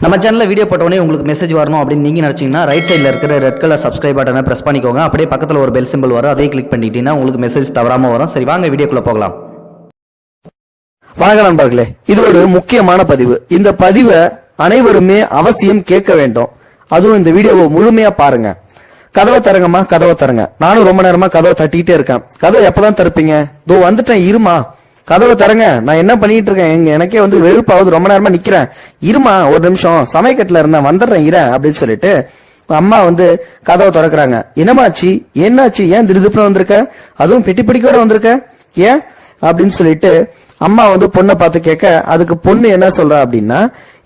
நம்ம சேனலில் வீடியோ போட்டோடனே உங்களுக்கு மெசேஜ் வரணும் அப்படின்னு நீங்கள் நினச்சிங்கன்னா ரைட் சைடில் இருக்கிற ரெட் கலர் சப்ஸ்கிரைப் பட்டனை ப்ரெஸ் பண்ணிக்கோங்க. அப்படியே பக்கத்தில் ஒரு பெல் சிம்பிள் வரும், அதையும் கிளிக் பண்ணிட்டீங்கன்னா உங்களுக்கு மெசேஜ் தவறாமல் வரும். சரி, வாங்க வீடியோக்குள்ளே போகலாம். வணக்கம் நண்பர்களே, இது ஒரு முக்கியமான பதிவு. இந்த பதிவை அனைவருமே அவசியம் கேட்க வேண்டும். அதுவும் இந்த வீடியோவை முழுமையா பாருங்க. கதவை தரங்கம்மா, கதவை தரங்க. நானும் ரொம்ப நேரமா கதவை தட்டிக்கிட்டே இருக்கேன். கதவை எப்பதான் திறப்பீங்க? இதோ வந்துட்டேன், இருமா. கதவை தரங்க. நான் என்ன பண்ணிட்டு இருக்கேன், எனக்கே வெறுப்பாவது, ரொம்ப நேரமா நிக்கிறேன். இருமா ஒரு நிமிஷம், சமயக்கட்டுல இருந்தேன், வந்துடுறேன் இர அப்படின்னு சொல்லிட்டு அம்மா கதவை திறக்கிறாங்க. என்னமாச்சு, என்னாச்சு, ஏன் திருதுப்புல வந்திருக்க, அதுவும் பெட்டி பிடிக்கோட வந்திருக்க, ஏன் அப்படின்னு சொல்லிட்டு அம்மா பொண்ணை பார்த்து கேட்க, அதுக்கு பொண்ணு என்ன சொல்றா அப்படின்னா,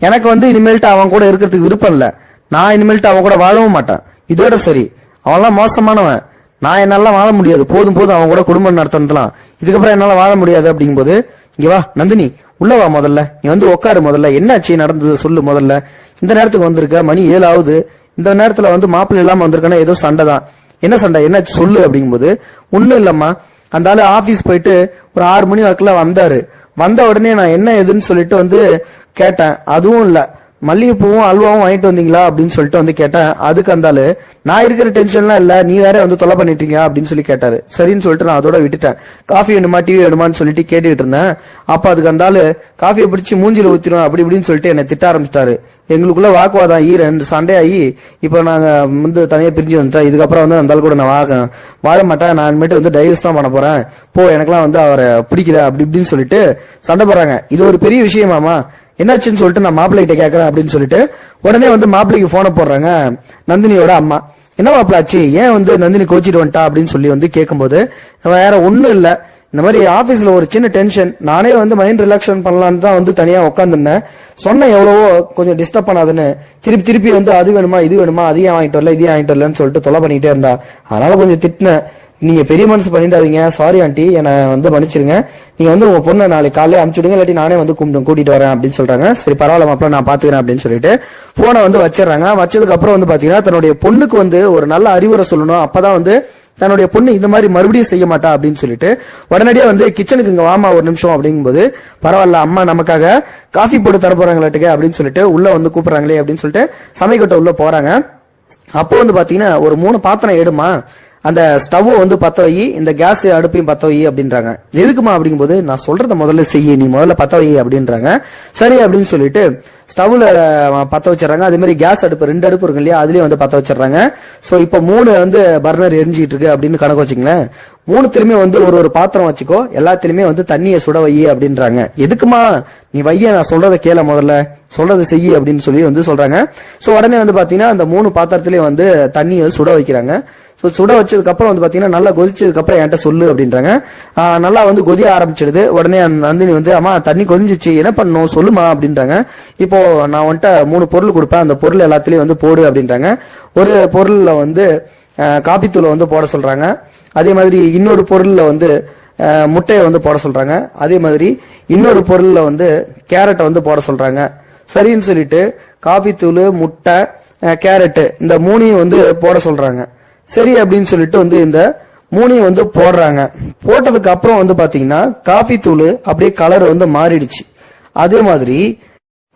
எனக்கு இனிமேல்ட்டு அவன் கூட இருக்கிறதுக்கு விருப்பம் இல்ல, நான் இனிமேல்ட்டு அவன் கூட வாழவும் மாட்டேன், இதோட சரி, அவன்லாம் மோசமானவன், நான் என்னால வாழ முடியாது, போதும் போதும் அவன் கூட குடும்பம் நடத்தலாம், இதுக்கப்புறம் என்னால வாழ முடியாது அப்படிங்கும்போது, இங்க வா நந்தினி, உள்ள வா, முதல்ல நீ உட்காரு, முதல்ல என்னாச்சு நடந்தது சொல்லு, முதல்ல இந்த நேரத்துக்கு வந்திருக்க, மணி 7 ஆகுது, இந்த நேரத்துல மாப்பிள்ளை இல்லாம வந்திருக்கனா ஏதோ சண்டை தான், என்ன சண்டை, என்னாச்சு சொல்லு அப்படிங்கும்போது, ஒண்ணும் இல்லம்மா, அந்த ஆளு ஆபீஸ் போயிட்டு ஒரு 6 மணி வாக்குல வந்தாரு, வந்த உடனே நான் என்ன எதுன்னு சொல்லிட்டு கேட்டேன், அதுவும் இல்ல, மல்லிகைப்பூவும் அல்வாவும் வாங்கிட்டு வந்தீங்களா அப்படின்னு சொல்லிட்டு கேட்டேன். அதுக்கு அந்த ஆளு, நான் இருக்கிற டென்ஷன்லாம் இல்ல, நீ வேற தொலை பண்ணிட்டீங்க அப்படின்னு சொல்லி கேட்டாரு. சரின்னு சொல்லிட்டு நான் அதோட விட்டுட்டேன். காஃபி வேணுமா டிவி வேணுமான்னு சொல்லிட்டு கேட்டுக்கிட்டு இருந்தேன். அப்ப அதுக்கு அந்த ஆளு காஃபியை பிடிச்சி மூஞ்சில ஊத்திரும் அப்படி இப்படின்னு சொல்லிட்டு என்னை திட்ட ஆரம்பிச்சிட்டாரு. எங்களுக்குள்ள வாக்குவாதம் ரெண்டு சண்டே ஆகி இப்ப நாங்க தனியா பிரிஞ்சு வந்துட்டேன். இதுக்கப்புறம் அந்த ஆள் கூட நான் வாழ மாட்டேன், நான் டைவர்ஸ் தான் பண்ண போறேன், போ, எனக்கெல்லாம் அவரை பிடிக்கல அப்படி இப்படின்னு சொல்லிட்டு சண்டை போறாங்க. இது ஒரு பெரிய விஷயமாமா, என்னாச்சுன்னு சொல்லிட்டு நான் மாப்பிள்ளை கிட்ட கேட்கறேன் அப்படின்னு சொல்லிட்டு உடனே மாப்பிள்ளைக்கு போன போடுறாங்க நந்தினியோட அம்மா. என்ன மாப்பிள்ளாச்சு, ஏன் நந்தினி கோச்சிட்டு வந்துட்டா அப்படின்னு சொல்லி கேட்கும்போது, வேற ஒண்ணும் இல்ல, இந்த மாதிரி ஆபீஸ்ல ஒரு சின்ன டென்ஷன், நானே மைண்ட் ரிலாக்ஷன் பண்ணலான்னு தான் தனியா உட்காந்துருந்தேன், சொன்ன எவ்வளவோ கொஞ்சம் டிஸ்டர்ப் பண்ணாதுன்னு, திருப்பி அது வேணுமா இது வேணுமா, அதையும் வாங்கிட்டு வரல இதையும் வாங்கிட்டு வரலன்னு சொல்லிட்டு தொலை பண்ணிட்டே இருந்தா. அதனால கொஞ்சம் திட்டினேன், நீங்க பெரிய மனசு பண்ணிட்டாதீங்க, சாரி ஆண்டி, என்ன மன்னிச்சிருங்க, நீங்க உங்க பொண்ணை நாளைக்கு காலையில அனுப்பிச்சுடுங்க, இல்லாட்டி நானே கூட்டிட்டு வரேன் அப்படின்னு சொல்றாங்க. சரி பரவாயில்ல மாப்பிள்ள, நான் பாத்துக்கிறேன் அப்படின்னு சொல்லிட்டு போனை வச்சிடறாங்க. வச்சதுக்கு அப்புறம் பாத்தீங்கன்னா தன்னுடைய பொண்ணுக்கு ஒரு நல்ல அறிவுரை சொல்லணும், அப்பதான் தன்னுடைய பொண்ணு இந்த மாதிரி மறுபடியும் செய்ய மாட்டா அப்படின்னு சொல்லிட்டு உடனடியா கிச்சனுக்கு இங்க வாமா ஒரு நிமிஷம் அப்படிங்கும்போது, பரவாயில்ல அம்மா நமக்காக காஃபி போட்டு தர போறாங்களாட்டுக்கு அப்படின்னு சொல்லிட்டு உள்ள கூப்பிடுறாங்களே அப்படின்னு சொல்லிட்டு சமைக்கட்ட உள்ள போறாங்க. அப்போ பாத்தீங்கன்னா ஒரு 3 பாத்திரம் எடுமா, அந்த ஸ்டவ் பத்த வை, இந்த கேஸ் அடுப்பையும் பத்த வை அப்படின்றாங்க. எதுக்குமா அப்படிங்கும்போது, நான் சொல்றத முதல்ல செய்ய, நீ முதல்ல பத்த வை அப்படின்றாங்க. சரி அப்படின்னு சொல்லிட்டு ஸ்டவ்ல பத்த வச்சிடறாங்க. அதே மாதிரி கேஸ் அடுப்பு 2 அடுப்பு இருக்கு இல்லையா, அதுலயும் பத்த வச்சிடறாங்க. சோ இப்ப 3 பர்னர் எரிஞ்சிட்டு இருக்கு அப்படின்னு கணக்கு வச்சுங்களேன். 3த்திலுமே ஒரு பாத்திரம் வச்சுக்கோ, எல்லாத்திலுமே தண்ணியை சுட வை அப்படின்றாங்க. எதுக்குமா, நீ வைய, நான் சொல்றத கேள, முதல்ல சொல்றதை செய்ய அப்படின்னு சொல்லி சொல்றாங்க. சோ உடனே பாத்தீங்கன்னா அந்த 3 பாத்திரத்திலயும் தண்ணியை சுட வைக்கிறாங்க. சுட வச்சதுக்கு அப்புறம் பாத்தீங்கன்னா நல்லா கொதிச்சதுக்கு அப்புறம் என்கிட்ட சொல்லு அப்படின்றாங்க. நல்லா கொதிய ஆரம்பிச்சிடுது. உடனே நந்தினி அம்மா தண்ணி கொதிஞ்சிச்சு, என்ன பண்ணணும் சொல்லுமா அப்படின்றாங்க. இப்போ நான் 3 பொருள் கொடுப்பேன், அந்த பொருள் எல்லாத்திலயும் போடு அப்படின்றாங்க. ஒரு பொருள்ல காபி தூளை போட சொல்றாங்க. அதே மாதிரி இன்னொரு பொருள்ல முட்டையை போட சொல்றாங்க. அதே மாதிரி இன்னொரு பொருள்ல கேரட்டை போட சொல்றாங்க. சரின்னு சொல்லிட்டு காபி தூள், முட்டை, கேரட் இந்த 3ஐயும் போட சொல்றாங்க. சரி அப்படின்னு சொல்லிட்டு இந்த 3ஐயும் போடுறாங்க. போட்டதுக்கு அப்புறம் பாத்தீங்கன்னா காபி தூள் அப்படியே கலர் மாறிடுச்சு. அதே மாதிரி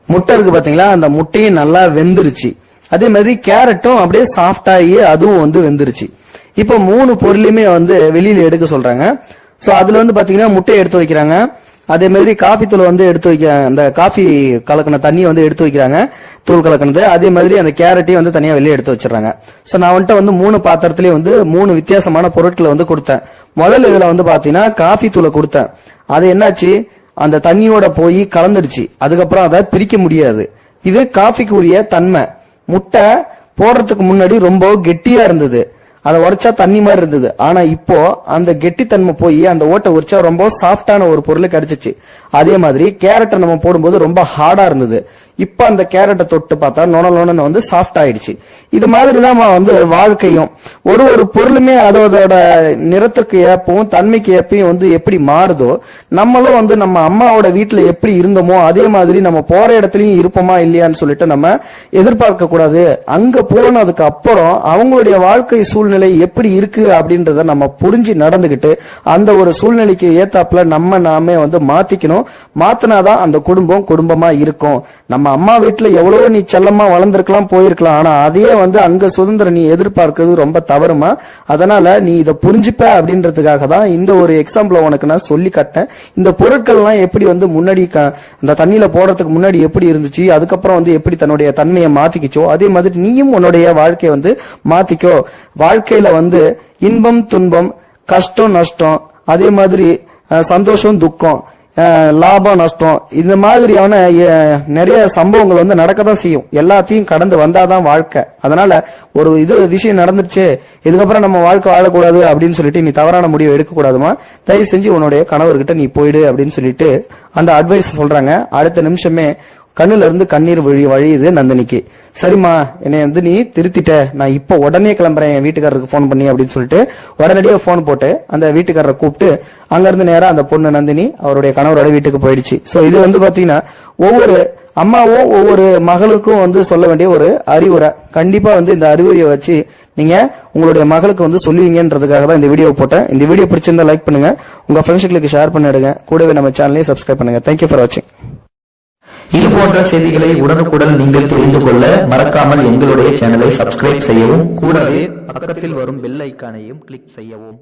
முட்டை இருக்கு பாத்தீங்களா, அந்த முட்டையும் நல்லா வெந்துருச்சு. அதே மாதிரி கேரட்டும் அப்படியே சாஃப்ட் ஆகி அதுவும் வெந்துருச்சு. இப்ப 3 பொருளையுமே வெளியில எடுக்க சொல்றாங்க. சோ அதுல பாத்தீங்கன்னா முட்டையை எடுத்து வைக்கிறாங்க. அதே மாதிரி காபி தூள் எடுத்து வைக்க, அந்த காபி கலக்கின தண்ணியை எடுத்து வைக்கிறாங்க, தூள் கலக்கினது. அதே மாதிரி அந்த கேரட்டையும் தனியா வெளியே எடுத்து வச்சிடறாங்க. சோ நான் 3 பாத்திரத்திலேயே 3 வித்தியாசமான பொருட்களை கொடுத்தேன். முதல்ல இதுல பாத்தீங்கன்னா காபி தூளை கொடுத்தேன். அது என்னாச்சு, அந்த தண்ணியோட போய் கலந்துடுச்சு. அதுக்கப்புறம் அதை பிரிக்க முடியாது. இது காபிக்கு உரிய தன்மை. முட்டை போடுறதுக்கு முன்னாடி ரொம்ப கெட்டியா இருந்தது, அதை உடைச்சா தண்ணி மாதிரி இருந்தது. ஆனா இப்போ அந்த கெட்டித்தன்மை போய் அந்த ஓட்டை உரிச்சா ரொம்ப சாஃப்டான ஒரு பொருள் கிடைச்சிச்சு. அதே மாதிரி கேரட்டை நம்ம போடும்போது ரொம்ப ஹார்டா இருந்தது. இப்ப அந்த கேரட்டை தொட்டு பார்த்தா நொன சாஃப்ட் ஆயிடுச்சு. இது மாதிரிதான் வாழ்க்கையும் ஒரு பொருளுமே அதோட நிறத்துக்கு ஏப்பவும் தன்மைக்கு ஏப்பையும் எப்படி மாறுதோ, நம்மளும் நம்ம அம்மாவோட வீட்டுல எப்படி இருந்தோமோ அதே மாதிரி நம்ம போற இடத்துலயும் இருப்போமா இல்லையான்னு சொல்லிட்டு நம்ம எதிர்பார்க்க கூடாது. அங்க போனதுக்கு அப்புறம் அவங்களுடைய வாழ்க்கை சூழ்நிலை எப்படி இருக்கு அப்படின்றத நம்ம புரிஞ்சு நடந்துகிட்டு அந்த ஒரு சூழ்நிலைக்கு ஏத்தாப்புல நாமே மாத்திக்கணும். மாத்தினாதான் அந்த குடும்பமா இருக்கும். நம்ம நம்ம அம்மா வீட்டுல எவ்வளவோ நீ செல்லமா வளர்ந்துருக்கலாம், போயிருக்கலாம். ஆனா அதையே வந்து அங்க சுதந்திரம் நீ எதிர்பார்க்கிறது ரொம்ப தவறுமா. அதனால நீ இதை புரிஞ்சுப்ப அப்படின்றதுக்காக தான் இந்த ஒரு எக்ஸாம்பிள் உனக்கு நான் சொல்லி காட்டேன். இந்த பொருட்கள் எல்லாம் எப்படி வந்து முன்னாடி அந்த தண்ணியில போடுறதுக்கு முன்னாடி எப்படி இருந்துச்சு, அதுக்கப்புறம் வந்து எப்படி தன்னுடைய தன்மையை மாத்திக்கிச்சோ, அதே மாதிரி நீயும் உன்னுடைய வாழ்க்கையை வந்து மாத்திக்கோ. வாழ்க்கையில வந்து இன்பம் துன்பம், கஷ்டம் நஷ்டம், அதே மாதிரி சந்தோஷம் துக்கம், லாபம் நஷ்டம், இந்த மாதிரியான நிறைய சம்பவங்கள் வந்து நடக்கதான் செய்யும். எல்லாத்தையும் கடந்து வந்தாதான் வாழ்க்கை. அதனால ஒரு விஷயம் நடந்துருச்சு, இதுக்கப்புறம் நம்ம வாழ்க்கை வாழக்கூடாது அப்படின்னு சொல்லிட்டு நீ தவறான முடிவு எடுக்க கூடாதுமா. தயவு செஞ்சு உன்னுடைய கணவர்கிட்ட நீ போயிடு அப்படின்னு சொல்லிட்டு அந்த அட்வைஸ் சொல்றாங்க. அடுத்த நிமிஷமே கண்ணுல இருந்து கண்ணீர் வழியுது நந்தினிக்கு. சரிம்மா, என்னை வந்து நீ திருத்திட்ட, நான் இப்ப உடனே கிளம்புறேன் என் வீட்டுக்காரருக்கு போன் பண்ணி அப்படின்னு சொல்லிட்டு உடனடியாக போன் போட்டு அந்த வீட்டுக்காரரை கூப்பிட்டு அங்க இருந்து நேரா அந்த பொண்ணு நந்தினி அவருடைய கணவரோட வீட்டுக்கு போயிடுச்சு. சோ இது வந்து பாத்தீங்கன்னா ஒவ்வொரு அம்மாவும் ஒவ்வொரு மகளுக்கும் வந்து சொல்ல வேண்டிய ஒரு அறிவுரை. கண்டிப்பா வந்து இந்த அறிவுரையை வச்சு நீங்க உங்களுடைய மகளுக்கு வந்து சொல்லுவீங்கன்றதுக்காக தான் இந்த வீடியோ போட்டேன். இந்த வீடியோ பிடிச்சிருந்தா லைக் பண்ணுங்க, உங்க ஃப்ரெண்ட்ஸ்களுக்கு ஷேர் பண்ணிடுங்க, கூடவே நம்ம சேனலையும் சப்ஸ்கிரைப் பண்ணுங்க. தேங்க்யூ ஃபார் வாட்சிங். இது போன்ற செய்திகளை உடனுக்குடன் நீங்கள் தெரிந்து கொள்ள மறக்காமல் எங்களுடைய சேனலை சப்ஸ்கிரைப் செய்யவும், கூடவே பக்கத்தில் வரும் பெல் ஐக்கானையும் கிளிக் செய்யவும்.